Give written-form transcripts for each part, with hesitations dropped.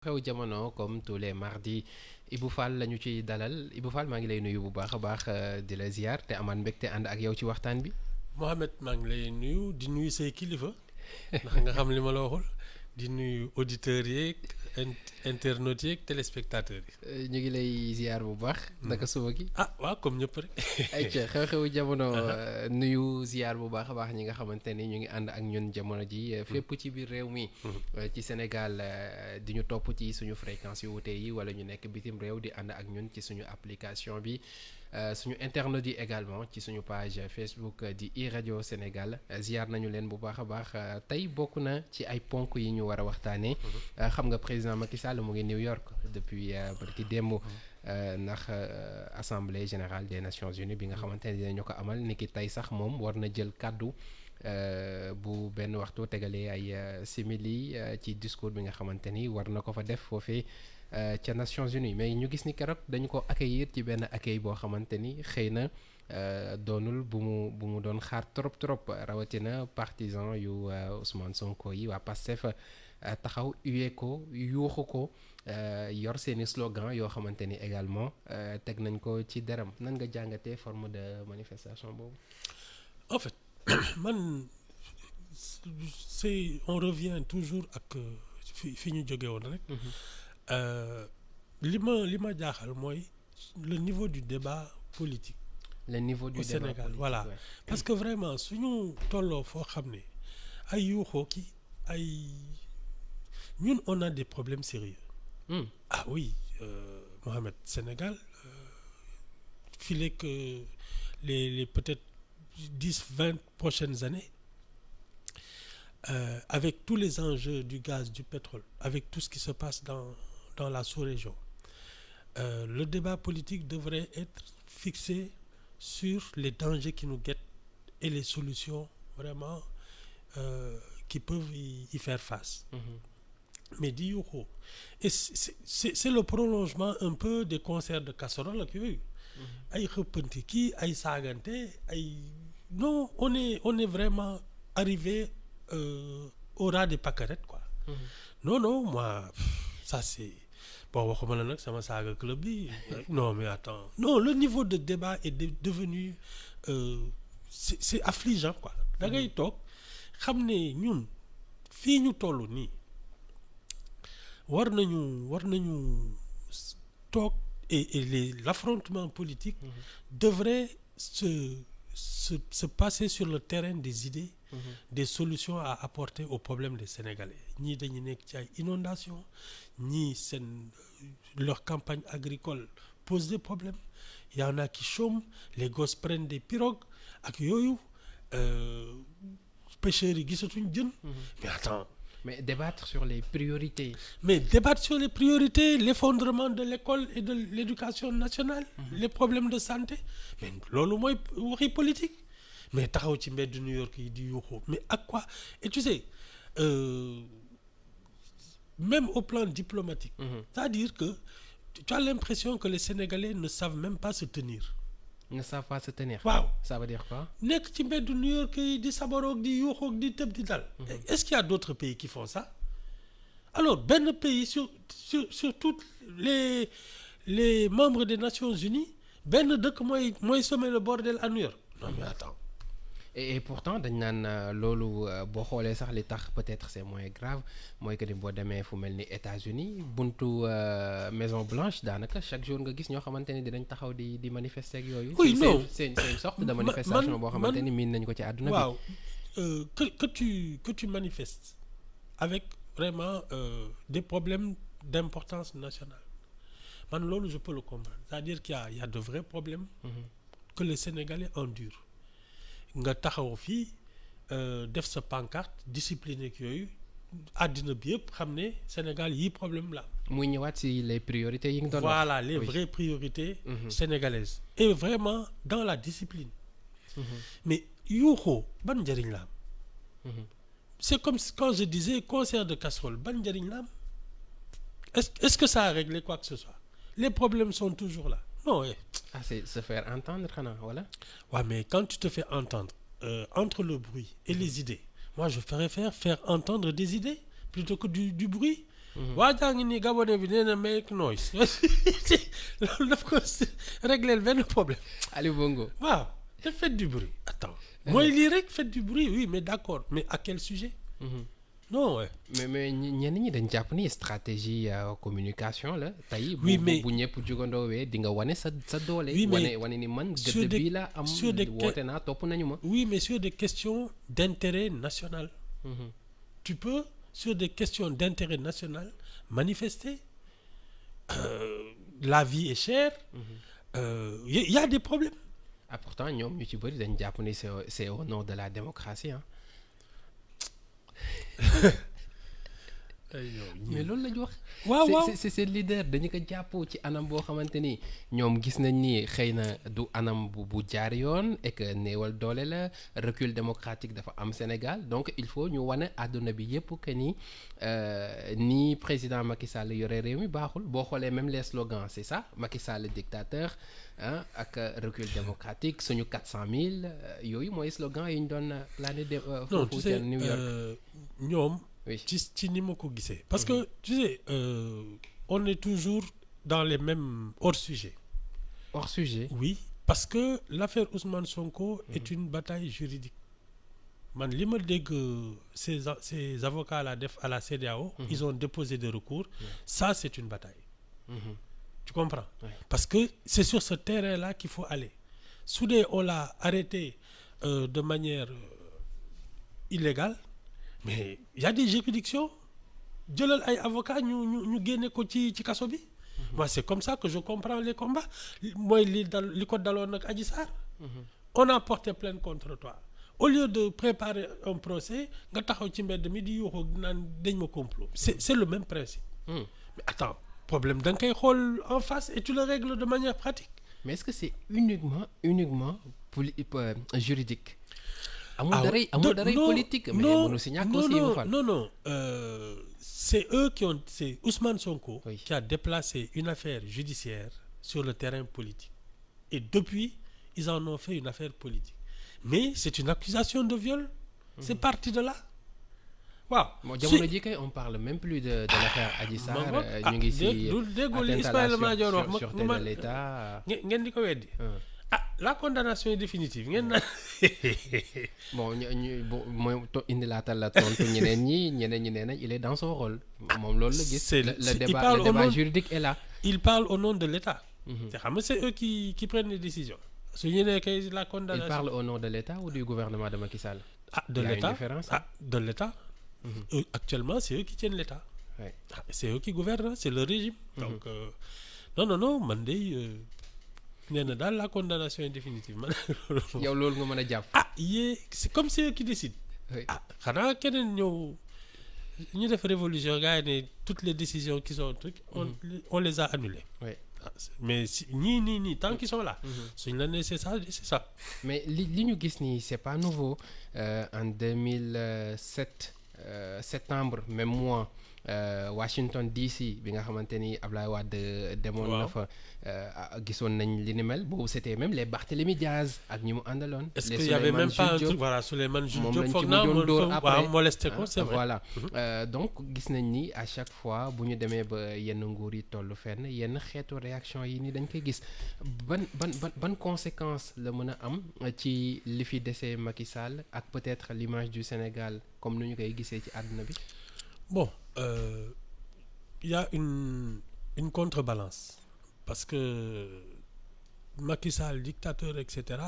xew jamono comme tous les mardis Ibou Fall la ñu ciy dalal Ibou Fall maa ngi lay nuyu bu baax a baax di la ziar te amaan mbégte ànd ak yow ci waxtaan bi. Mohamed maa ngi lay nuyu di nuyu say kilifa ndax nga xam li ma la waxul di nuyu auditeurs yeeg internautes yeeg téléspectateurs yi. ñu ngi lay ziar bu baax. naka suba gi. ah waaw comme ñëpp rek. ayca xew-xewu jamono nuyu ziar bu baax a baax ñi nga xamante ni ñu ngi ànd ak ñun jamono ji fépp ci biir réew mi. ci Sénégal di ñu topp ci suñu fréquence yu wute yi wala ñu nekk bitim réew di ànd ak ñun ci suñu application bi. suñu internautes yi également ci suñu page Facebook di iRadio Sénégal ziar nañu leen bu baax a baax tey bokk na ci ay ponk yi ñu war a waxtaanee. xam nga président Macky Sall mu ngi New York depuis barki démb. ndax assemblée générale des Nations Unies bi nga xamante ne dinañu ko amal niki tey sax moom war na jël kàddu bu benn waxtu tegalee ay simili ci discours bi nga xamante ni war na ko fa def foofee. ca Nations Unies mais ñu gis ni keroog dañu ko accueillir ci benn accueil boo xamante ni xëy na doonul bu mu doon xaar trop rawatina partisan yu Ousmane Sonko yi waa Pastef taxaw hué ko yuuxu ko yor seeni slogan yoo xamante ni également teg nañ ko ci deram nan nga jàngatee forme de manifestation boobu. En fait man on revient toujours ak fi ñu jóge woon rek. li ma jaaxal mooy le niveau du débat politique. le niveau du au débat Sénégal politique, voilà ouais. parce que vraiment suñu tolloo foo xam ne ay yuuxoo ki ay ñun on a des problèmes sérieux. Ah oui Mohamed Sénégal file que les peut-être 10-20 prochaines années avec tous les enjeux du gaz, du pétrole, avec tout ce qui se passe dans la sous-région, le débat politique devrait être fixé sur les dangers qui nous guettent et les solutions vraiment qui peuvent y faire face. Mais di yuuxu et c'est le prolongement un peu des concerts de casserole ak yooyu. ay xëppanti kii ay saagante ay non on est vraiment arrivé au ras des pâquerettes quoi. Non moi ça c'est bon waxuma la nag sama saaga club bi non mais attends non le niveau de débat est devenu c'est affligeant quoi. Da ngay toog xam ne ñun fii ñu toll nii war nañu toog et l'affrontement politique devrait se passer sur le terrain des idées, des solutions à apporter aux problèmes des Sénégalais. Ñii dañu nekk ci ay inondations ñii leur campagne agricole pose des problèmes. Il y en a qui chôment, les gosses prennent des pirogues ak yooyu pêcheurs yi gisatuñ jën. Mais attends. Mais débattre sur les priorités. Mais débattre sur les priorités, l'effondrement de l'école et de l'éducation nationale, les problèmes de santé. Mais loolu mooy waxi politique. Mais taxaw ci mbedd New York yi di yuuxu mais à quoi? Et tu sais même au plan diplomatique. C'est-à-dire que tu as l'impression que les Sénégalais ne savent même pas se tenir. Ne savent pas se tenir. Waaw ça veut dire quoi? nekk ci mbedd New York yi di sabaroog di yuuxoog di tëb di dal. Est-ce qu'il y a d'autres pays qui font ça? Alors benn pays sur toutes les membres des Nations Unies benn dëkk mooy semer le bordel à New York. Non mais attends. Et pourtant dañ naan loolu boo xoolee sax li tax peut-être c'est moins grave mooy que ni boo demee fu mel ni États-Unis buntu Maison Blanche daanaka chaque jour nga gis ñoo xamante ni dinañ taxaw di manifester ak yooyu. Oui non c'est une sorte de manifestation boo xamante ni miin nañ ko ci àdduna bi. waaw que tu manifestes avec vraiment des problèmes d'importance nationale man loolu je peux le comprendre c'est-à-dire qu'il y a de vrais problèmes que les Sénégalais endurent. Nga taxaw fii def sa pancarte discipliné ak yooyu àddina bi yëpp xam ne Sénégal yi problème la. muy ñëwaat si les priorités yi nga doon wax. Voilà les vraies priorités sénégalaises et vraiment dans la discipline. Mais yuuxoo ban njëriñ la am. C'est comme quand je disais concert de casserole ban njëriñ la am. Est-ce que ça a réglé quoi que ce soit? Les problèmes sont toujours là. Non ah c'est se faire entendre xanaa voilà. Ouais mais quand tu te fais entendre entre le bruit et les idées moi je préfère faire entendre des idées plutôt que du bruit. waa jaa ngi nii Gabonais bi nee na make noise loolu daf ko régler benn problème. Ali Bongo. waaw te faites du bruit. attends mooy lii rek faites du bruit oui mais d'accord mais à quel sujet. non ouais. mais ñenn ñi dañ jàpp ni stratégie communication la tey. oui mais bu ñëpp jugandoowee di nga wane sa doole. oui mais wane ni man gëdd bii la am. woote naa topp nañu ma. oui mais sur des questions d'intérêt national. tu peux sur des questions d'intérêt national manifester. La vie est chère. Y a des problèmes. ah pourtant ñoom ñu ci bëri dañ jàpp ni c'est au nom de la démocratie ah. mais loolu la ñu wax. waaw c'est seen leader dañu ko jàpp ci anam boo xamante ni ñoom gis nañ ni xëy na du anam bu jaar yoon et que néewal doole la recul démocratique dafa am Sénégal donc il faut ñu wane àdduna bi yépp que ni président Macky Sall yore réew mi baaxul boo xoolee même les slogans c'est ça Macky Sall dictateur ah ak recul démocratique suñu 400000 yooyu mooy slogan yi ñu doon plané de. non tu sais New York ñoom. oui ci ni ma ko gisee. parce que tu sais on est toujours dans les mêmes hors-sujet. hors-sujet. oui parce que l'affaire Ousmane Sonko est une bataille juridique. man li ma dégg ces avocats là def à la CEDEAO. ils ont déposé des recours. ça c'est une bataille. tu comprends. parce que c'est sur ce terrain là qu'il faut aller. su dee on l'a arrêté de manière illégale. mais il y a des juridictions jëlal ay avocats ñu génne ko ci kaso bi. moi c'est comme ça que je comprends les combats mooy li ko daloon nag Adji Sarr. on a porté plainte contre toi au lieu de préparer un procès nga taxaw ci mbedd mi di yuuxu naan dañ ma complot c'est le même principe. mais attends problème da nga koy xool en face et tu le règles de manière pratique. mais est-ce que c'est uniquement juridique. amul daray politique. mais mënu si ñàkk aussi mu fal. non c'est eux c'est Ousmane Sonko. Oui. Qui a déplacé une affaire judiciaire sur le terrain politique et depuis ils en ont fait une affaire politique mais c'est une accusation de viol. C'est parti de là. waaw jamono ji kay on parle même plus de l'affaire Adji Sarr. ñu ngi si atteinte à la sûreté de l'État. ngeen di ko weddi. La condamnation est définitive ngeen naan. bon mooy indi laatal la tontu ñeneen ñi nee nañ il est dans son rôle. moom loolu la gis. le débat juridique est là. il parle au nom de l'État. te xam nga c'est eux qui prennent les décisions. su ñu nee kay la condamnation. il parle au nom de l'État ou du gouvernement de Macky Sall. de l'État de l'État. Actuellement c'est eux qui tiennent l'État. Ouais. C'est eux qui gouvernent, c'est le régime. Donc non man de nee na daal la condamnation est définitive man. yow loolu nga mën a jàpp. c'est comme c'est eux qui décident. Oui. xanaa keneen ñëw ñu def révolution gars yi ne toutes les décisions qui sont trucs on les a annulées. Oui. mais si ñii tant qu'ils sont là. suñ la nee c'est ça. mais li ñu gis nii c'est pas nouveau en 2007 septembre même mois Washington DC bi nga xamante ni Ablaye Wade demoon na fa gisoon nañ li ni mel boobu c'était même les Barthélémy Diaz ak ñi mu àndaloon. est-ce qu'il y avait même pas un truc voilà Souleymane Jules Diop foog naa moom lañ ci mujjoon dóor après molesté ko c'est vrai. voilà donc gis nañ ni à chaque fois bu ñu demee ba yenn nguur yi tollu fenn yenn xeetu réaction yi ni dañ koy gis ban conséquence la mën a am ci li fi desee Macky Sall ak peut-être l'image du Sénégal comme nu ñu koy gisee ci àdduna bi. Bon, il y a une contrebalance parce que Macky Sall dictateur etc.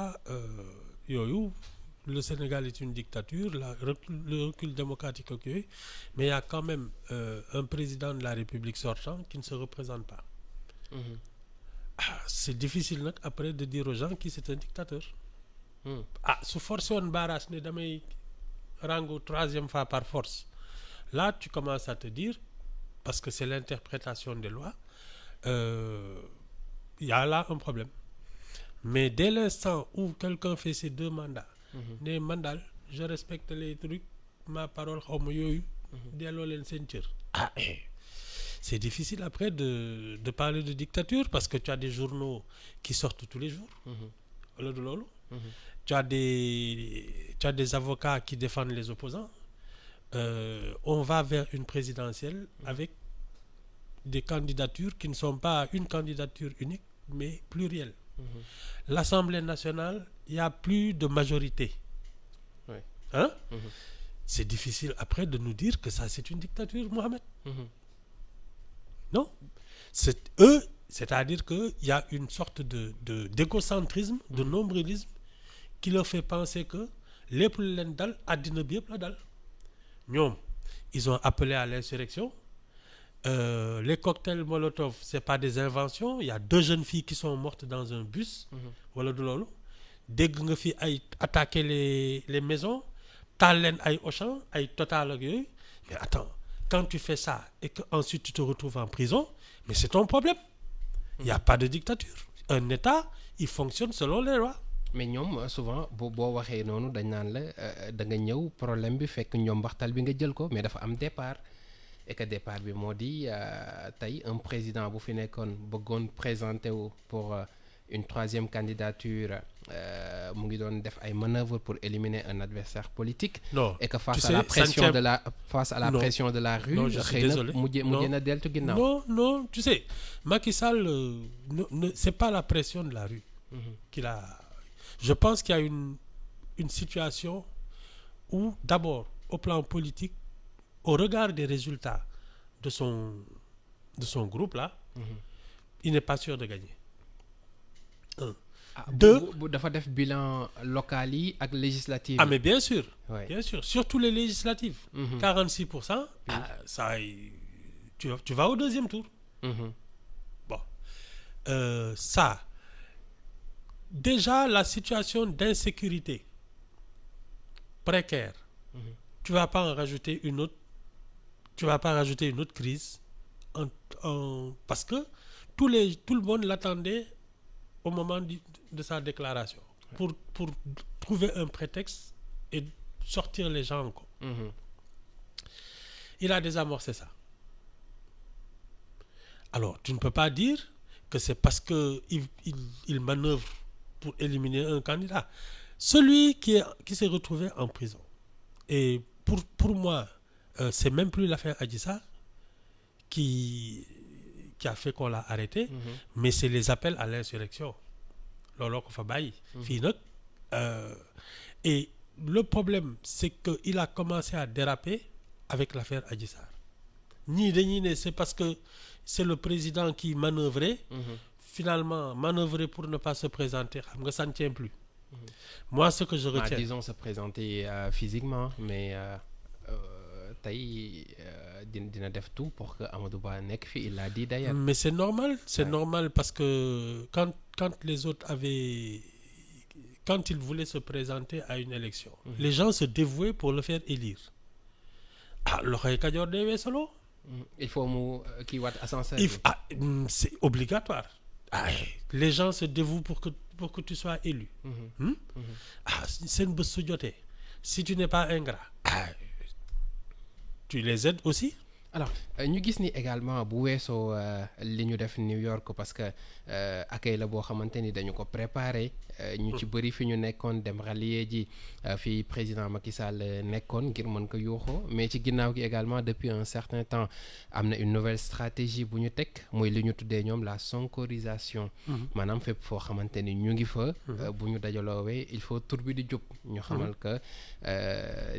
Le Sénégal est une dictature le recul démocratique ak yooyu mais il y a quand même un président de la République sortant qui ne se représente pas. C'est difficile nag après de dire aux gens que c'est un dictateur. su forcé woon barrage ne damay rango troisième fois par force. Là, tu commences à te dire, parce que c'est l'interprétation des lois, il y a là un problème. Mais dès l'instant où quelqu'un fait ses 2 mandats, ne mandal, je respecte les trucs, ma parole, c'est difficile après de parler de dictature parce que tu as des journaux qui sortent tous les jours. Tu as des avocats qui défendent les opposants. On va vers une présidentielle avec des candidatures qui ne sont pas une candidature unique, mais plurielle. L'Assemblée nationale, il n'y a plus de majorité. Oui. Hein? C'est difficile après de nous dire que ça, c'est une dictature, Mohamed. Non. C'est-à-dire qu'il y a une sorte d'égocentrisme, de nombrilisme, qui leur fait penser que lépp lu leen dal àddina bi yëpp la dal. ñoom ils ont appelé à l'insurrection. Les cocktails Molotov, c'est pas des inventions. Il y a 2 jeunes filles qui sont mortes dans un bus. Wala du loolu. Dégg nga fi ay attaquer les maisons, taal leen ay Auchan, ay Total ak yooyu. Mais attends, quand tu fais ça et que ensuite tu te retrouves en prison, mais c'est ton problème. Il n'y a pas de dictature. Un État, il fonctionne selon les lois. mais ñoom souvent boo waxee noonu dañ naan la da nga ñëw problème bi fekk ñoom waxtal bi nga jël ko mais dafa am départ et que départ bi moo di tey un président bu fi nekkoon bëggoon présenter wu pour une 3e candidature mu ngi doon def ay manœuvres pour éliminer un adversaire politique. Non, et que face tu à la sais, pression de la Non. pression de la rue. Non, je suis xëy na désolé. mujjee na deltu ginnaaw. Non, tu sais, Macky Sall, c'est pas la pression de la rue qu'il a. Je pense qu'il y a une situation où, d'abord, au plan politique, au regard des résultats de son groupe là, il n'est pas sûr de gagner. Deux, dafa def bilan local yi ak législative. ah mais bien sûr, Ouais. bien sûr, surtout les législatives. 46%, ça, tu vas au 2e tour. Bon, ça, déjà la situation d'insécurité précaire, tu vas pas rajouter une autre crise parce que tout le monde l'attendait au moment de sa déclaration pour trouver un prétexte et sortir les gens encore. Il a désamorcé ça. Alors, tu ne peux pas dire que c'est parce que il manœuvre pour éliminer un candidat. Celui qui s'est retrouvé en prison. Et pour moi, c'est même plus l'affaire Adji Sarr qui a fait qu'on l'a arrêté, mais c'est les appels à l'insurrection. Looloo ko fa bàyyi. Fii nag, et le problème, c'est qu'il a commencé à déraper avec l'affaire Adji Sarr. Ñii dañuy ne c'est parce que c'est le président qui manœuvrait. Finalement, manœuvrer pour ne pas se présenter, xam nga ça ne tient plus. Moi, ce que je retiens... disons se présenter physiquement, mais tey dina def tout pour que Amadou Ba nekk fi, il l'a dit d'ailleurs. Mais c'est normal parce que quand les autres quand ils voulaient se présenter à une élection, les gens se dévouaient pour le faire élire. Ah, loxoy Kajoor day weesaloo. Il faut mu kii waat ascenseur. C'est obligatoire. Les gens se dévouent pour que tu sois élu. Seen bés su jotee, si tu n'es pas ingrat, tu les aides aussi. Alors ñu gis ni également bu weesoo li ñu def New York parce que accueil la boo xamante ni dañu ko préparer ñu ci bëri fi ñu nekkoon dem rallier ji fi président Macky Sall nekkoon ngir mën ko yuuxoo mais ci ginnaaw gi également depuis un certain temps am na une nouvelle stratégie bu ñu teg muy li ñu tuddee ñoom la sonkorisation. maanaam fépp foo xamante ni ñu ngi fa. bu ñu dajaloowee il faut tur bi di jub. ñu xamal que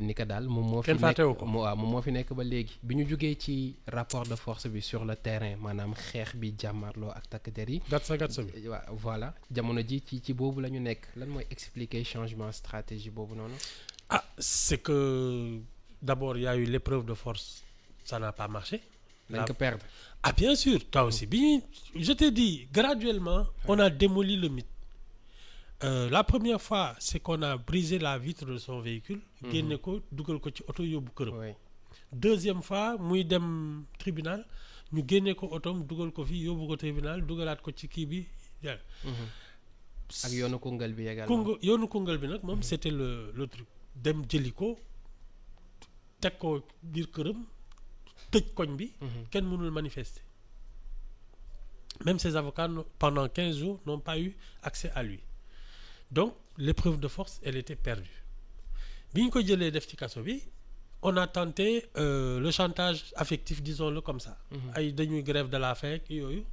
ni ka daal moom moo fi nekk moom moo fi nekk ba léegi bi ñu jugee ci rapport de force bi sur le terrain maanaam xeex bi jàmmarloo ak takk der yi. gatsa bi. waaw voilà jamono ji ci boobu la ñu nekk lan mooy expliquer changement stratégie boobu noonu. C'est que d'abord il y a eu l'épreuve de force, ça n'a pas marché. dañ ko perdre. Bien sûr, toi aussi. Je t'ai dit, graduellement, on a démoli le mythe. La première fois, c'est qu'on a brisé la vitre de son véhicule. Génne ko dugal ko ci oto yóbbu këram. Deuxième fois, muy dem tribunal, ñu génne ko otom dugal ko fi yóbbu ko tribunal dugalaat ko ci kii bi. ak yoonu Koungheul bi également. yoonu Koungheul bi nag moom c'était le truc. Dem jëli ko teg ko biir këram tëj koñ bi. kenn mënul manifester. Même ses avocats pendant 15 jours n'ont pas eu accès à lui. Donc l'épreuve de force elle était perdue. Bi ñu ko jëlee def ci kaso bi on a tenté le chantage affectif, disons-le comme ça. ay dañuy grève de la faim yooyu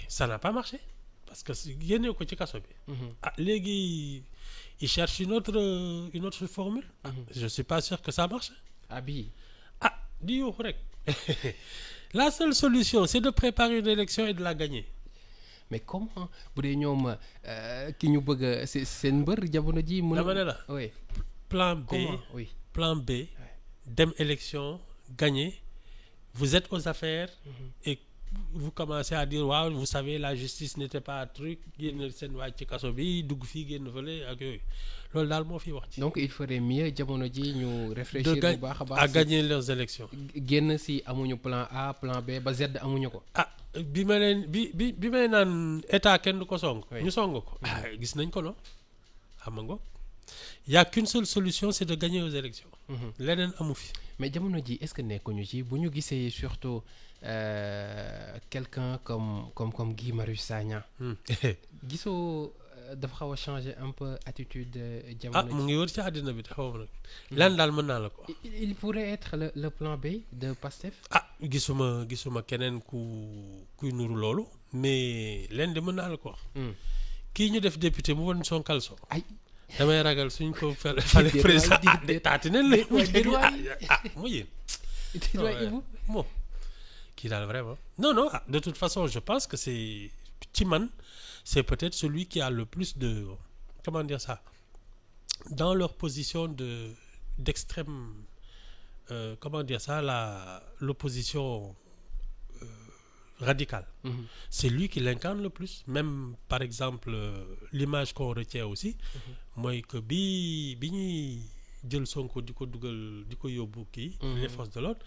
ça n'a pas marché parce que génne ko ci kaso bi. Léegi il cherche une autre formule. Je suis pas sûr que ça marche. bii di yuuxu rek. La seule solution c'est de préparer une élection et de la gagner. mais comment bu dee ñoom ki ñu bëgg a seen mbër jamono ji mën dama ne la oui plan B comment oui plan B dem élection gagner vous êtes aux affaires et vous commencez à dire waaw vous savez la justice n'était pas un truc génn seen waaj ci kaso bi dugg fii génn fële ak yooyu loolu daal moo fi wax ci. donc il faudrait mieux jamono ji ñu réfléchir bu baax a baax à gagner leurs élections. génn si amuñu plan A plan B ba Z amuñu ko. bi ma leen bi may naan état kenn du ko song. ñu song ko. Gis nañ ko non xam nga y a qu'une seule solution c'est de gagner aux élections. leneen amu fi. mais jamono ji est-ce que nekkuñu ci bu ñu gisee surtout quelqu'un comme Guy Marius Sagna. gisoo dafa xaw a changer un peu attitude jamono ji. mu ngi wër ci àddina bi te xaw ma nag. lan daal mën naa la ko. il pourrait être le plan B de Pastef. gisuma keneen kuy nuru loolu. mais leen de mën naa la ko wax. kii ñu def député mu won son caleçon. damay ragal suñ ko fale président taati nen la mu yéen bon kii daal vraiment non de toute façon je pense que c'est ci man c'est peut-être celui qui a le plus de comment dire ça dans leur position d'extrême comment dire ça l'opposition radicale. C'est lui qui l'incarne le plus. Même par exemple l'image qu'on retient aussi mooy que bi ñuy jël Sonko di ko dugal di ko yóbbu kii les forces de l'ordre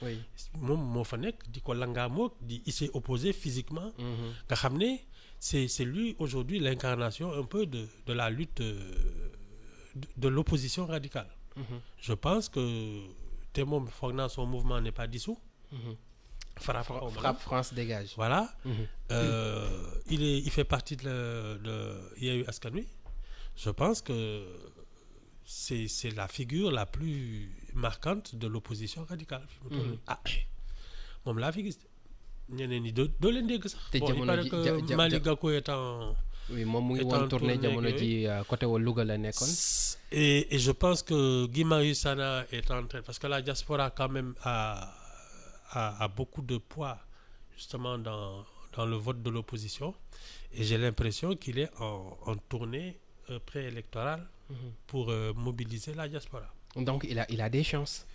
moom moo fa nekk di ko langaamook il s'est opposé physiquement nga xam ne c'est lui aujourd'hui l'incarnation un peu de la lutte de l'opposition radicale. Je pense que te moom foog naa son mouvement n'est pas dissous. Frappe France dégage. Voilà. Il fait partie de Yewwi Askan Wi. Je pense que c'est la figure la plus marquante de l'opposition radicale. Moom laa fi gis ñeneen ñi doo leen dégg sax. te jamono ji il paraît que Malick Gakou est oui moom mu ngi woon tournée jamono ji côté wa Louga la nekkoon. Et je pense que Guy Marius Sagna est en train parce que la diaspora quand même a beaucoup de poids justement dans le vote de l'opposition et j'ai l'impression qu'il est en tournée préélectorale pour mobiliser la diaspora. Donc il a des chances.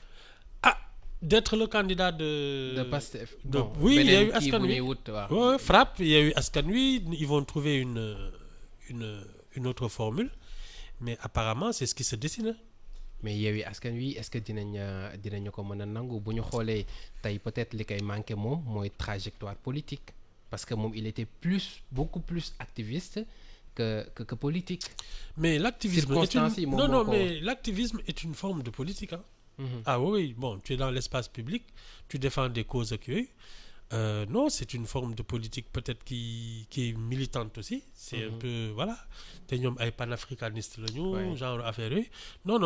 D'être le candidat de Pastef. Oui, il y a eu Askan Wi. Ouais, frappe, il y a eu Askan Wi, ils vont trouver une autre formule mais apparemment c'est ce qui se dessine. Mais Yewwi Askan Wi est-ce que dinañu ko mën a nangu bu ñu xoolee tey peut-être li koy manqué moom mooy trajectoire politique parce que moom il était beaucoup plus activiste que politique. Mais l'activisme l'activisme est une forme de politique hein. Oui bon tu es dans l'espace public tu défends des causes ak yooyu non c'est une forme de politique peut-être qui est militante aussi c'est un peu voilà te ñoom ay panafricanistes lañu genre affaire yooyu non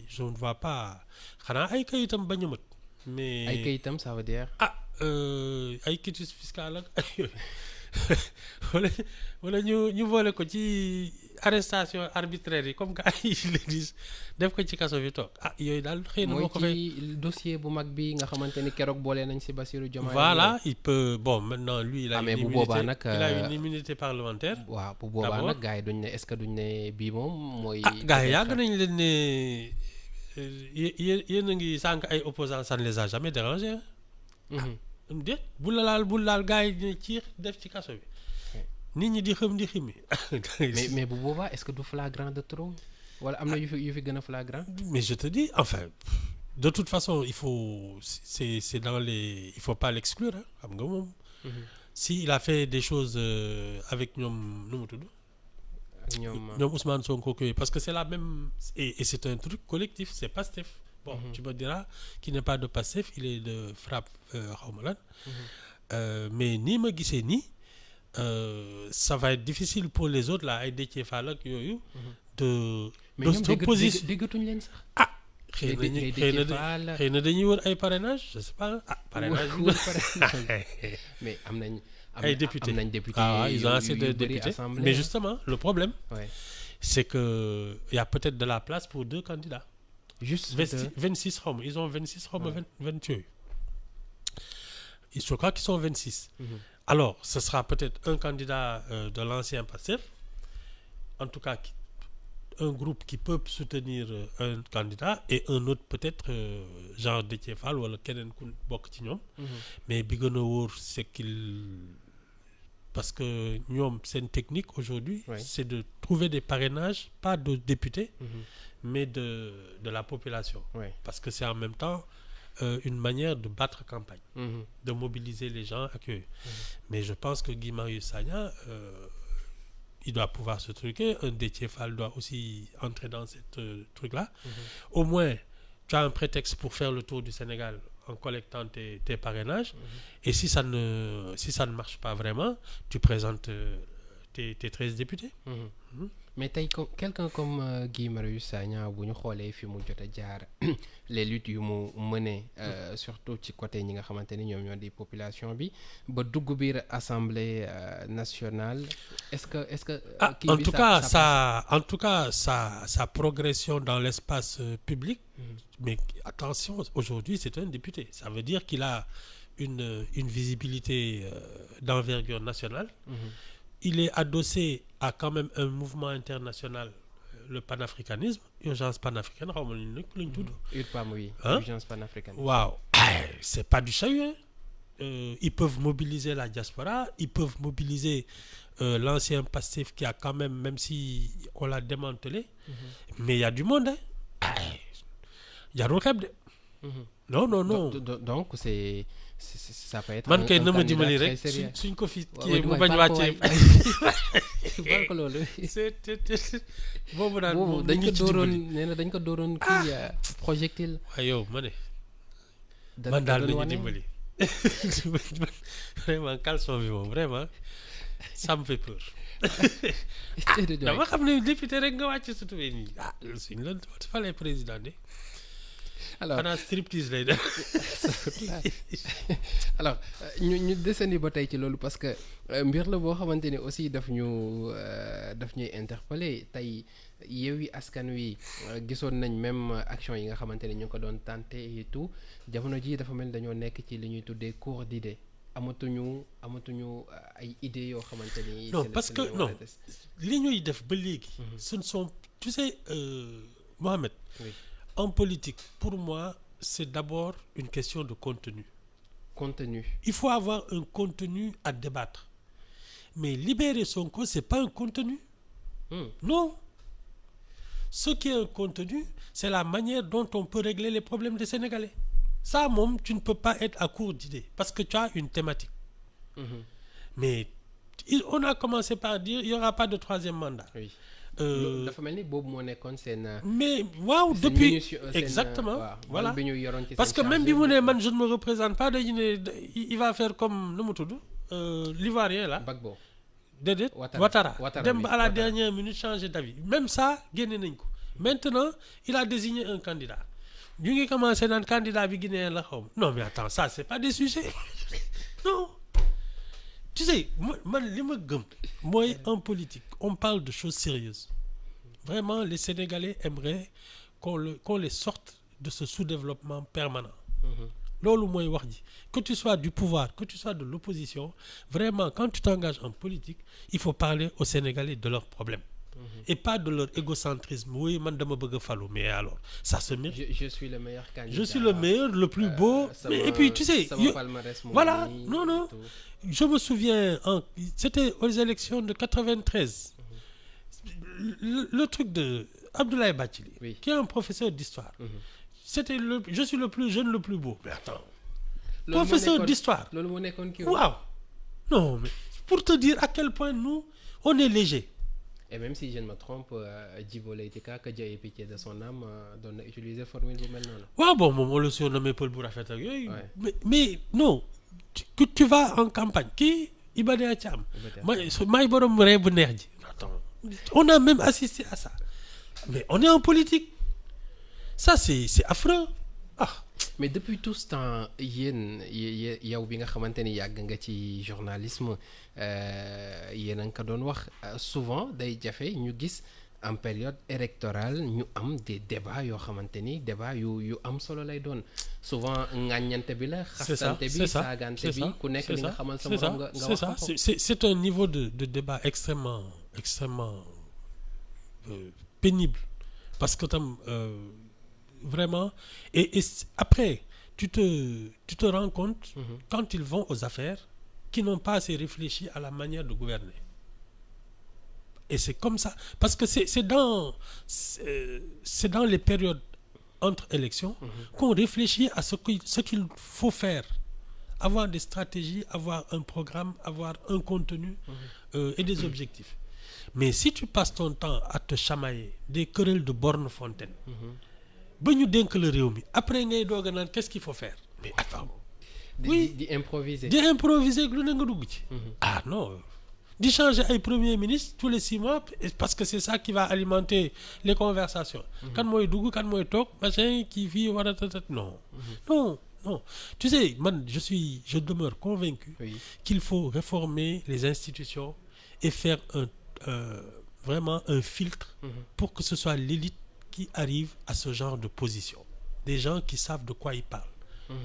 je ne vois pas xanaa ay kayitam bañ a mat mais ay kayitam ça veut dire ay quitus fiscal ak ay yooyu wala ñu boole ko ci arrestation arbitraire yi comme que ay léegi def ko ci kaso bi toog yooyu daal xëy na moo ko fay mooy ci dossier bu mag bi nga xamante ni keroog boole nañ ci Bassirou Diomaye. Voilà il peut maintenant lui il a une immunité parlementaire. waaw bu boobaa nag gars yi duñ ne est-ce que duñ ne bii moom mooy. gars yi yàgg nañ leen ne yéen a ngi sànq ay opposants ça ne les a jamais dérangés. déet bul laal gars yi dina ciix def ci kaso bi. nit ñi di xam di ximi. mais bu boobaa est-ce que du flagrant de trop wala am na yu fi gën a flagrant. mais je te dis enfin de toute façon il faut c'est dans les il faut pas l'exclure xam nga moom. si il a fait des choses avec ñoom nu mu tudd. ñoom Ousmane Sonko parce que c'est la même et c'est un truc collectif c'est Pastef. Bon tu me diras qu'il n'est pas de Pastef il est de Frappe xaw ma lan. Mais nii ma gisee nii. Ça va être difficile pour les autres là ay Déthié Fall ak yooyu. de mais ñoom déggatuñ leen sax. xëy na dañuy wër ay parrainage je sais pas parrainage mais am nañ ay députés am nañ député ils ont assez de députés mais justement le problème c'est que il y a peut-être de la place pour 2 candidats juste 26 xaw ma ils ont 26 xaw ma 20 yooyu je crois qu'ils sont 26 alors ce sera peut-être un candidat de l'ancien Pastef en tout cas un groupe qui peut soutenir un candidat et un autre peut-être genre Déthié Fall wala keneen ku bokk ci ñoom mais bi gën a wóor c'est parce que ñoom seen technique aujourd'hui c'est de trouver des parrainages pas de députés mais de la population parce que c'est en même temps une manière de battre campagne de mobiliser les gens ak yooyu mais je pense que Guy Marius Sagna il doit pouvoir se truquer. Un Déthié Fall doit aussi entrer dans cette truc-là. Au moins, tu as un prétexte pour faire le tour du Sénégal en collectant tes parrainages. Et si ça ne marche pas vraiment, tu présentes tes 13 députés. Mais tey quelqu'un comme Guy Marius Sagna bu ñu xoolee fi mu jot a jaar les luttes yu mu mené surtout ci côté ñi nga xamante ni ñoom ñoo di population bi ba dugg biir assemblée nationale est-ce que en tout cas sa progression dans l'espace public mais attention aujourd'hui c'est un député ça veut dire qu'il a une visibilité d'envergure nationale il est adossé à quand même un mouvement international le panafricanisme urgence panafricaine xaw ma lu ñu tudd. URPAM oui. Urgence panafricaine. waaw c'est pas du chahut ils peuvent mobiliser la diaspora ils peuvent mobiliser l'ancien Pastef qui a quand même si on l'a démantelé. Mais il y a du monde jarul xeeb de. non. donc c'est ça peut être man kay na ma dimbali rek suñ ko fi kii mu bañ wàccee baal ko loolu boobu dañ ko dooroon nee na dañ ko dooroon kii projectile waaye yow ma ne man daal nañu dimbali vraiment caleçon bi moom vraiment ça me fait peur dama xam ne député rek nga wàcc sa tubéy nii suñ la falee président de alors xanaa striptease lay def alors ñu desandi ba tey ci loolu parce que mbir la boo xamante ni aussi daf ñuy interpeller tey Yewwi Askan Wi gisoon nañ même action yi nga xamante ni ñu ngi ko doon tenté et tout jamono ji dafa mel dañoo nekk ci li ñuy tuddee cours d'idées amatuñu ay idées yoo xamante ni. non parce que non li ñuy def ba léegi. ce ne sont tu sais Mohamed. Oui. En politique, pour moi, c'est d'abord une question de contenu. Il faut avoir un contenu à débattre. Mais libérer Sonko, c'est pas un contenu. Non. Ce qui est un contenu, c'est la manière dont on peut régler les problèmes des Sénégalais. Ça, même, tu ne peux pas être à court d'idées parce que tu as une thématique. Mais on a commencé par dire il n'y aura pas de 3e mandat. Oui. dafa mel ni boobu moo nekkoon seen. mais waaw depuis exactement voilà parce que même bi mu ne man je ne me représente pas dañu ne il va faire comme nu mu tudd l'ivoirien là. Gbagbo. déedéet Ouattara dem ba à la dernière minute changer d'avis même ça génne nañ ko maintenant il a désigné un candidat ñu ngi commencé naan candidat bi guinéen la xaw ma non mais attends ça c'est pas des sujets non. Tu sais man li ma gëm mooy en politique on parle de choses sérieuses vraiment les Sénégalais aimeraient qu'on les sorte de ce sous-développement permanent loolu mooy wax ji que tu sois du pouvoir que tu sois de l'opposition vraiment quand tu t'engages en politique il faut parler aux Sénégalais de leurs problèmes et pas de leur égocentrisme oui man dama bëgg a falu mais alors ça se mérite. Je suis le meilleur candidat. Je suis le meilleur le plus beau mais et puis tu sais voilà non je me souviens c'était aux élections de 93 le truc de Abdoulaye Bathily qui est un professeur d'histoire c'était je suis le plus jeune le plus beau mais attends professeur d'histoire loolu moo nekkoon kii waaw non mais pour te dire à quel point nous on est léger. Et même si je ne me trompe Djibo Leyti Ka que Dieu ait pitié de son âme doon na utiliser formule bu mel noonu. waaw bon moom on le surnommé Pël bu rafet ak yooyu. mais non tu vas en campagne kii Iba Der Thiam. maay borom ree bu neex ji. attends on a même assisté à ça mais on est en politique Ça, c'est affreux. Ah, mais depuis tout ce temps yéen yow bi nga xamante ni yàgg nga ci journalisme yéen a nga ko doon wax souvent day jafe ñu gis en période électorale ñu am des débats yoo xamante ni débat yu am solo lay doon souvent ŋàññante bi la xastante bi saagante bi ku nekk li nga xamal sa morom nga wax ko c'est un niveau de débat extrêmement pénible parce que tam vraiment et après tu te rends compte quand ils vont aux affaires qu'ils n'ont pas assez réfléchi à la manière de gouverner. Et c'est comme ça parce que c'est dans les périodes entre élections qu'on réfléchit à ce qu'il faut faire, avoir des stratégies, avoir un programme, avoir un contenu et des objectifs. Mais si tu passes ton temps à te chamailler des querelles de borne fontaine ba ñu dénk la réew mi après ngay doog a naan qu'est-ce qu'il faut faire mais attends di improviser lu ne nga dugg ci ah non di changer ay premier ministre tous les 6 mois parce que c'est ça qui va alimenter les conversations kan mooy dugg kan mooy toog machin kii fii war a tatat non tu sais man je demeure convaincu qu'il faut réformer les institutions et faire vraiment un filtre pour que ce soit l'élite qui arrive à ce genre de position, des gens qui savent de quoi ils parlent,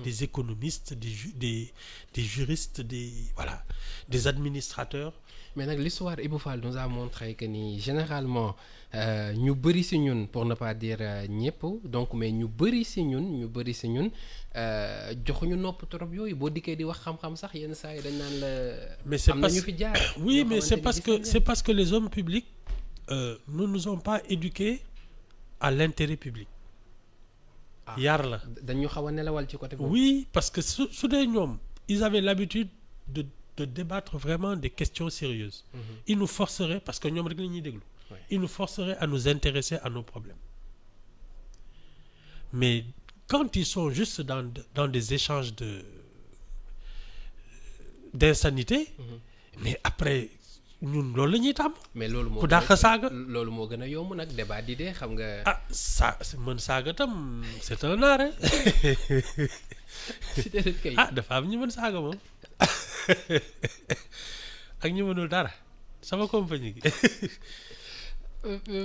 des économistes, des juristes, des administrateurs. Mais nag l'histoire Ibou Fall nous a montré que ni généralement ñu bëri si ñun pour ne pas dire ñëpp donc mais ñu bëri si ñun joxuñu nopp trop yooyu boo dikkee di wax xam-xam sax yenn saa yi dañ naan la. mais c'est am na ñu fi jaar. oui mais c'est parce que les hommes publics ne nous ont pas éduqués à l'intérêt public. yar la dañu xaw a nelawal ci côté boobu. oui parce que su dee ñoom ils avaient l'habitude de débattre vraiment des questions sérieuses. Ils nous forceraient parce que ñoom rek la ñuy déglu. Ils nous forceraient à nous intéresser à nos problèmes. Mais quand ils sont juste dans des échanges d'insanité. Mais après ñun loolu la ñuy tàmm. mais loolu moo ku dàq saaga loolu moo gën a yomb nag débat d'idées xam nga. ah mën saaga tam c'est un art hein. dafa am ñu mën saaga moom. ak ñu mënul dara sama compagnie gi.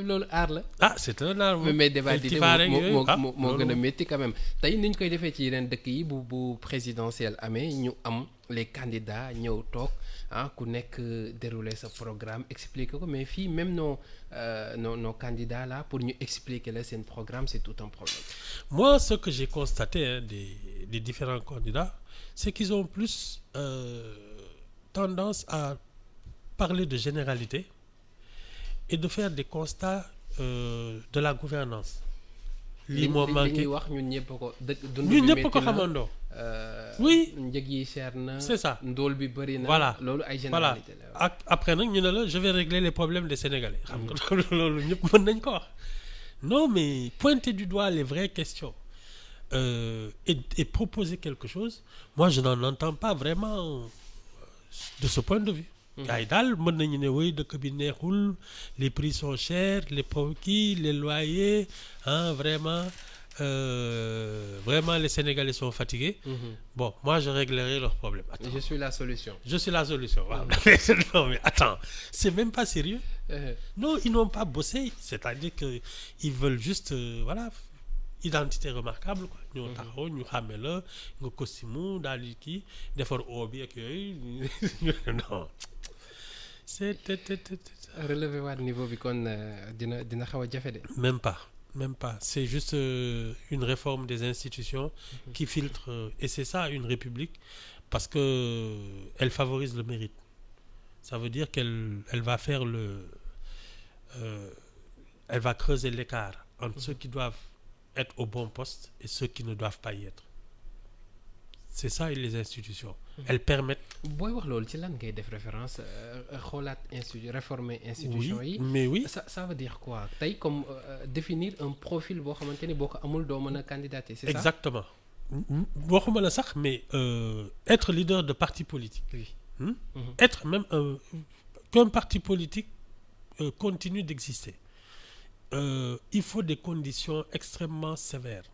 loolu aar la. c'est un art moom. mais débat d'idées moo gën a métti quand même tey ni ñu koy defee ci yeneen dëkk yi bu présidentielle amee ñu am les candidats ñëw toog ku nekk dérouler sa programme expliquer ko mais fii même nos candidats là pour ñu expliquer la seen programme c'est tout un problème. Moi ce que j'ai constaté des différents candidats c'est qu'ils ont plus tendance à parler de généralité et de faire des constats de la gouvernance lii moo manqué li ñuy wax ñun ñëpp ko dund ñun ñëpp ko xamandoo. oui njëg yi cher na. c'est ça ndóol bi bëri na. voilà loolu ay généralité la. ak après nag ñu ne la je vais régler les problèmes des Sénégalais. xam nga loolu ñëpp mën nañ ko wax. non mais pointer du doigt les vraies questions et proposer quelque chose moi je n'en entends pas vraiment de ce point de vue. gars yi daal mën nañu ne woy dëkk bi neexul les prix sont chers les loyers vraiment les Sénégalais sont fatigués. Bon moi je réglerai leurs problèmes. Attends. Je suis la solution. Waaw. Non mais attends c'est même pas sérieux. Non ils n'ont pas bossé c'est-à-dire que ils veulent juste identité remarquable quoi. ñoo taxaw ñu xàmme la nga costume daal di kii defar oo bi ak yooyu non. c'est relever waat niveau bi kon dina xaw a jafe de. même pas c'est juste une réforme des institutions qui filtre et c'est ça une république parce que elle favorise le mérite. Ça veut dire qu'elle va faire elle va creuser l'écart entre ceux qui doivent être au bon poste et ceux qui ne doivent pas y être. C'est ça les institutions. Elles permettent. booy wax loolu ci lan ngay def référence xoolaat réformer institution yi. mais oui ça veut dire quoi tey comme définir un profil boo xamante ni boo ko amul doo mën a candidater. C'est ça exactement. waxuma la sax mais être leader de parti politique. Oui. Être même qu'un parti politique continue d'exister. il faut des conditions extrêmement sévères.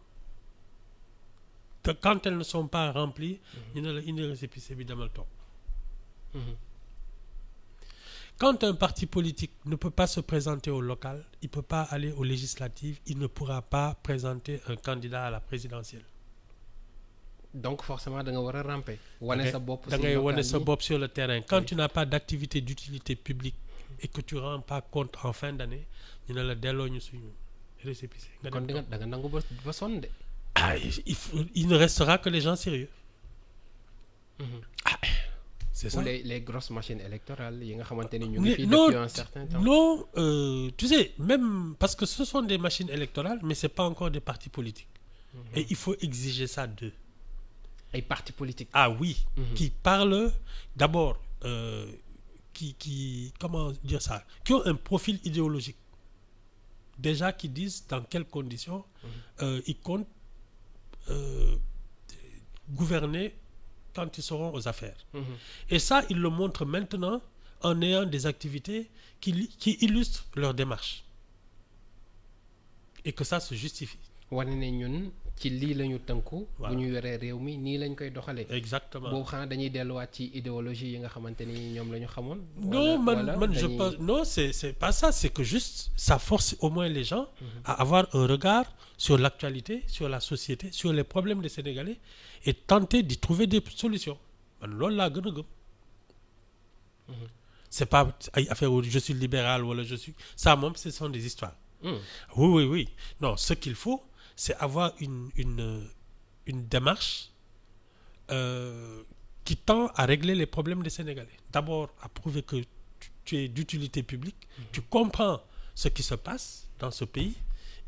Quand elles ne sont pas remplies, ñu ne la indi récépissé bi demal toog. Quand un parti politique ne peut pas se présenter au local, il ne peut pas aller aux législatives, il ne pourra pas présenter un candidat à la présidentielle. Donc forcément da nga war a ramper. wane sa bopp da ngay wane sa bopp sur le terrain. Quand tu n'as pas d'activité d'utilité publique et que tu rends pas compte en fin d'année, ñu ne la delloo ñu suñu récépissé. kon da nga nangu ba sonn de. Il ne restera que les gens sérieux. C'est ça. Ou les grosses machines électorales yi nga xamante ni ñu ngi fi depuis un certain temps. Non, tu sais, même parce que ce sont des machines électorales, mais c'est pas encore des partis politiques. Et il faut exiger ça d'eux. Ay partis politiques. Ah oui, qui parlent d'abord, comment dire ça, qui ont un profil idéologique. Déjà qui disent dans quelles conditions ils comptent gouverner quand ils seront aux affaires. Et ça, ils le montrent maintenant en ayant des activités qui illustrent leur démarche. Et que ça se justifie. wane ne ñun ci lii la ñu tënku. bu ñu yoree réew mi nii lañ koy doxalee. Exactement. boobu xanaa dañuy delluwaat ci idéologie yi nga xamante ni ñoom la ñu xamoon. Non, je pense non, c'est pas ça. C'est que juste ça force au moins les gens à avoir un regard sur l'actualité, sur la société, sur les problèmes des Sénégalais et tenter d'y trouver des solutions. Man loolu laa gën a gëm. C'est pas ay affaire où je suis libéral wala je suis ça moom ce sont des histoires. Oui. Non, ce qu'il faut, c'est avoir une démarche qui tend à régler les problèmes des Sénégalais. D'abord, à prouver que tu es d'utilité publique, tu comprends ce qui se passe dans ce pays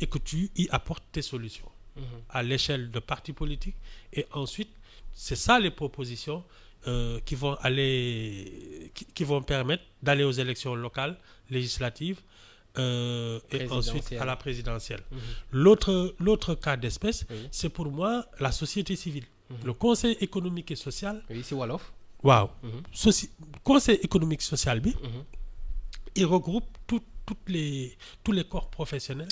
et que tu y apportes tes solutions à l'échelle de partis politiques. Et ensuite, c'est ça les propositions qui vont permettre d'aller aux élections locales, législatives, et ensuite à la présidentielle. L'autre cas d'espèce, c'est pour moi la société civile. Le Conseil économique et social. Oui, c'est Wolof. Waaw. Conseil économique et social bi. Il regroupe tous les corps professionnels,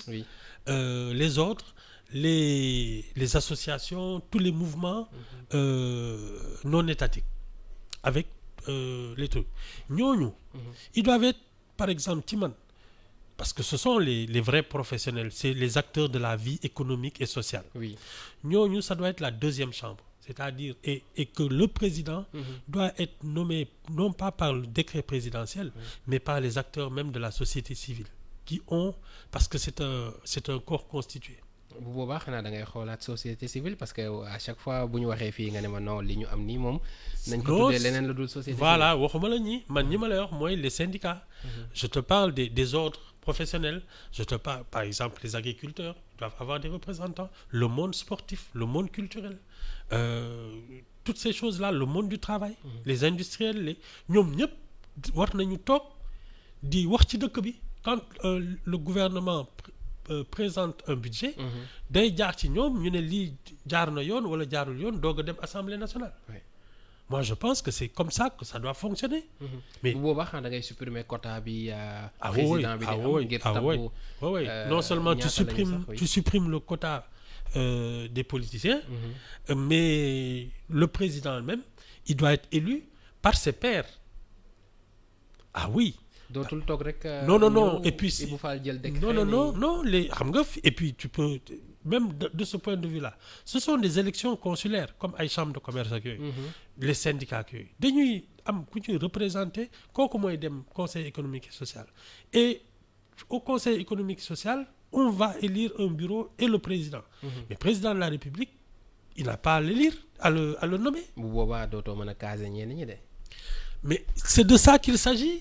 les ordres, les associations, tous les mouvements non étatiques, avec les trucs. Ñooñu, ils doivent être, par exemple, ci man. Parce que ce sont les vrais professionnels, c'est les acteurs de la vie économique et sociale. Oui. Ñooñu, ça doit être la deuxième chambre. C'est-à-dire, et que le président doit être nommé, non pas par le décret présidentiel, mais par les acteurs même de la société civile, parce que c'est un corps constitué. bu boobaa xanaa da ngay xoolaat société civile parce que à chaque fois bu ñu waxee fii nga ne ma non li ñu am nii moom. nañ ko tuddee leneen la dul société civile. Voilà waxuma la ñi man ñi ma lay wax mooy les syndicats. Je te parle des ordres professionnels. Je te parle par exemple les agriculteurs doivent avoir des représentants. Le monde sportif, le monde culturel, toutes ces choses-là, le monde du travail. Les industriels ñoom ñëpp war nañu toog di wax ci dëkk bi quand le gouvernement présente un budget. day jaar ci ñoom ñu ne lii jaar na yoon wala jaarul yoon doog a dem Assemblée nationale. Moi je pense que c'est comme ça que ça doit fonctionner. Mais bu boobaa xanaa da ngay supprimer quota bi. président bi di am ngir tabbu. Non seulement tu supprimes le quota des politiciens. Mais le président même il doit être élu par ses pairs. Ah oui. dootul toog rek. Non et puis Ibou Fall jël décret. Non les xam nga et puis tu peux même de ce point de vue-là ce sont des élections consulaires comme ay chambre de commerce ak yooyu. Les syndicats ak yooyu dañuy am ku ñuy représenter kooku mooy dem conseil économique et social et au conseil économique et social on va élire un bureau et le président. Mais président de la République il n'a pas à l'élire à le nommer. bu boobaa dootoo mën a caser ñenn ñi de. Mais c'est de ça qu'il s'agit.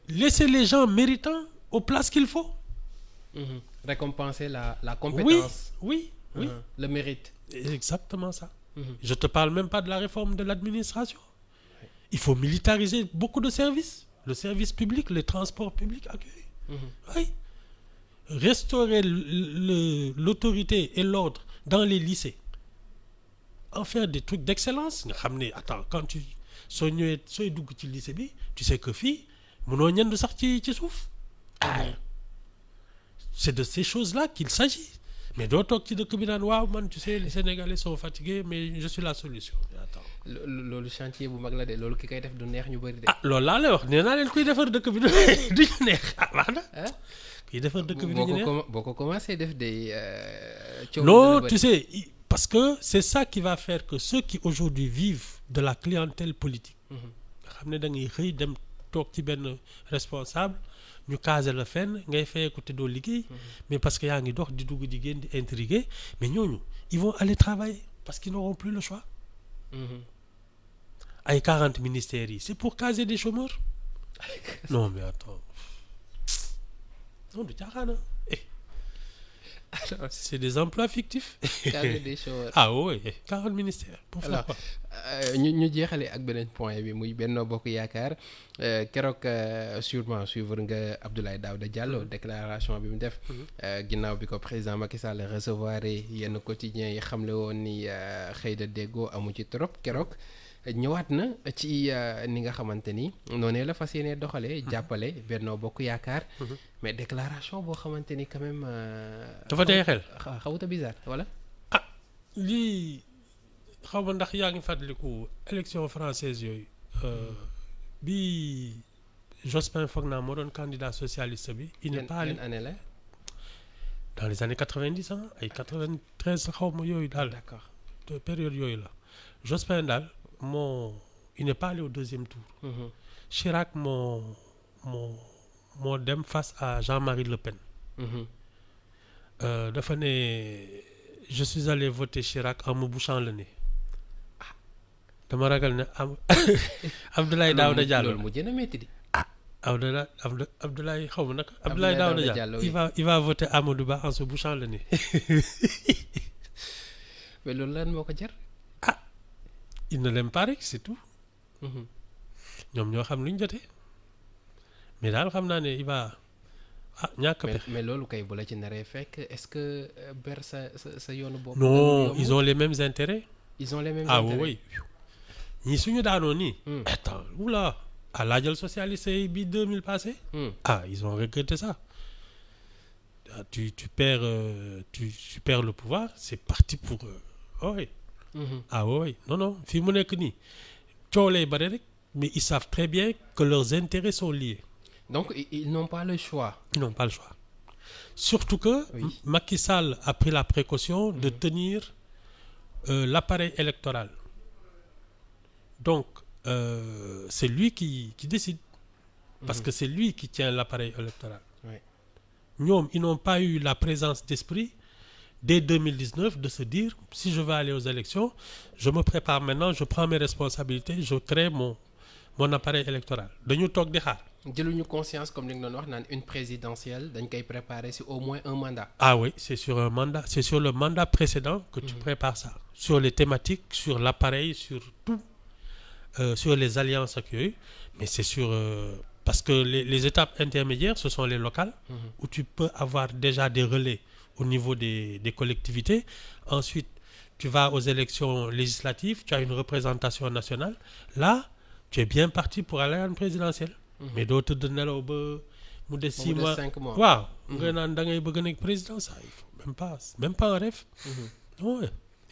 Laisser les gens méritants aux places qu'il faut. Récompenser la compétence. Oui. Le mérite. Exactement ça. Je te parle même pas de la réforme de l'administration. Il faut militariser beaucoup de services. Le service public, les transports publics accueillis. Oui. Restaurer l'autorité et l'ordre dans les lycées. En faire des trucs d'excellence. Nga xam ne attends quand sooy dugg ci lycée bi tu sais que fii mënoo ñënd sax ci suuf. c'est de ces choses-là qu'il s'agit. Mais doo toog ci dëkk bi naan waaw man tu sais les Sénégalais sont fatigués mais je suis la solution. Attends. loolu chantier bu mag la de loolu ki koy def du neex ñu bëri de. ah loolu laa lay wax nee naa leen kuy defar dëkk bi du ñu neex ah wax na. kuy defar dëkk bi du ñu neex boo ko commencé def de. non tu sais parce que c'est ça qui va faire que ceux qui aujourd'hui vivent de la clientèle politique. nga xam ne da ngay xëy dem toog ci benn responsable. ñu casé la fenn ngay fayeeku te doo liggéey mais parce que yaa ngi dox di dugg di génn di intriguer mais ñooñu ils vont aller travailler parce qu'ils n'auront plus le choix ay 40 ministères yi c'est pour caser des chômeurs non mais attends non du caaxaana c'est des emplois fictifs. caser des chômeurs. ah oui 40 ministères. pour alors ñu jeexale ak beneen point bi muy Benno Bokk Yaakaar keroog sûrement suivre nga Abdoulaye Daouda Diallo déclaration bi mu def. ginnaaw bi ko président Macky Sall recevoir yenn quotidiens yi xamle woon ni xëy na déggoo amu ci trop keroog. ñëwaat na ci ni nga xamante ni noonu la fas yéene doxalee. jàppale Benno Bokk Yaakaar. mais déclaration boo xamante ni quand même. dafa tey xel. xawuta bizarre wala. ah lii xaw ma ndax yaa ngi fàttaliku élection française yooyu bi Jospin foog naa moo doon candidat socialiste bi. il n'est pas allé année la. dans les années 90 ay 93 xaw ma yooyu daal. d'accord période yooyu la Jospin daal. il n'est pas allé au deuxième tour. Chirac moo dem face à Jean-Marie Le Pen. dafa ne je suis allé voter Chirac en me bouchant le nez. dama ragal ne Abdoulaye Daouda Diallo loolu mu gën a métti di. Abdoulaye xaw ma naka. Abdoulaye Daouda Diallo il va voter Amadou Ba en se bouchant le nez. mais loolu lan moo ko jar. il ne l'aime pas rek c'est tout. ñoom ñoo xam lu ñu jotee mais daal xam naa ne il va ñàkk a pexe. mais loolu kay bu la ci naree fekk est-ce que ber sa yoonu bopp. non ils ont les mêmes intérêts. ils ont les mêmes intérêts oui ñii suñu daanoo nii. attends oula laajal socialiste yi bi 2000 passé. Ils ont regretté ça. tu perds le pouvoir c'est parti pour oui. Oui non fii mu nekk nii coow lay bare rek mais ils savent très bien que leurs intérêts sont liés. donc ils n'ont pas le choix. Ils n'ont pas le choix surtout que Macky Sall a pris la précaution de tenir l'appareil électoral donc c'est lui qui décide parce que c'est lui qui tient l'appareil électoral. ñoom ils n'ont pas eu la présence d'esprit dès 2019 de se dire si je veux aller aux élections je me prépare maintenant je prends mes responsabilités je crée mon appareil électoral dañu toog di xaar. jëluñu conscience comme li nga doon wax naan une présidentielle dañ koy préparer si au moins un mandat. Oui c'est sur un mandat c'est sur le mandat précédent que tu prépares ça. sur les thématiques sur l'appareil sur tout sur les alliances ak yooyu mais c'est sur parce que les étapes intermédiaires ce sont les locales. où tu peux avoir déjà des relais au niveau des collectivités. Ensuite, tu vas aux élections législatives, tu as une représentation nationale. Là, tu es bien parti pour aller à une présidentielle. Mais d'autres de nelaw ba mu des 6 mois 5 mois. waaw nga naan da ngay bëgg nekk président ça il faut même pas un rêve. Non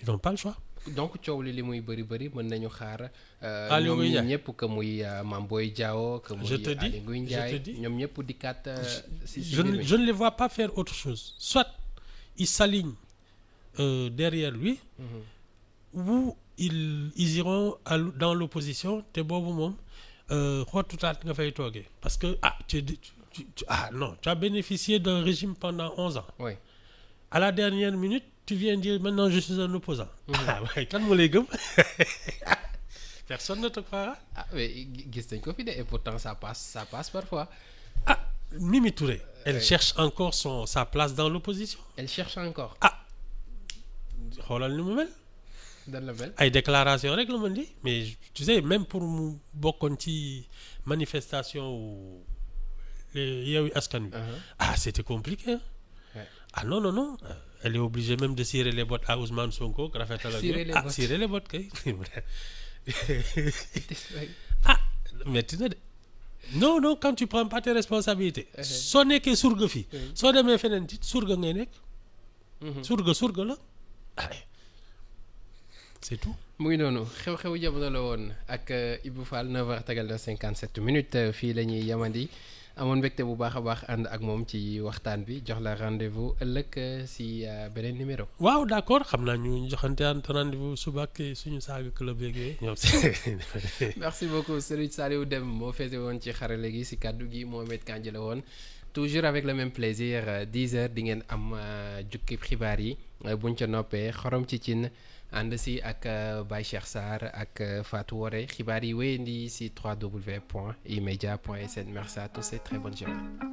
ils n'ont pas le choix. donc coow li muy bëri mën nañu xaar. Aliou Ngouille Ndiaye ñoom ñëpp que muy Mame Boye Diao. que muy Aliou Ngouille Ndiaye je te dis ñoom ñëpp dikkaat. je ne les vois pas faire autre chose soit ils s'alignent derrière lui. ou ils iront dans l'opposition te boobu moom xootutaat nga fay toogee parce que non tu as bénéficié d'un régime pendant 11 ans. Oui. À la dernière minute tu viens dire maintenant je suis un opposant. waaye kan moo lay gëm personne ne te croira. mais gis nañ ko fi de et pourtant ça passe parfois. Mimi Touré. Elle cherche encore sa place dans l'opposition. Elle cherche encore. xoolal ni mu mel. dan la mel. ay déclaration rek la mën di mais tu sais même pour mu bokkoon ci manifestation wu Yewwi Askan Wi. C'était compliqué. Non. Elle est obligée même de cirer les bottes à Ousmane Sonko. Cirer les bottes kay. Metti na de. non non quand tu prends pas tes responsabilités. soo nekkee surga fii. soo demee feneen ci surga ngay nekk. surga la. c'est tout. mu ngi noonu xew-xewu jamono la woon ak Ibou Fall 9h tegal na 57 minutes fii la ñuy yamandi amoon mbégte bu baax a baax ànd ak moom ci waxtaan bi jox la rendez-vous ëllëg si beneen numéro. waaw d'accord xam naa ñu joxante rendez-vous suba ak suñu saaga club yeeg ñoom. merci beaucoup Serigne Saliou Deme moo féete woon ci xarale gi si kàddu gi Mohamed Kandji la woon toujours avec le même plaisir 10h di ngeen am jukki xibaar yi buñ ca noppee xorom ci cin. ànd si ak Baye Cheikh Sarr ak Fatou Woré xibaar yi wéyandi si www.emedia.sn merci à tous et très bonne journée.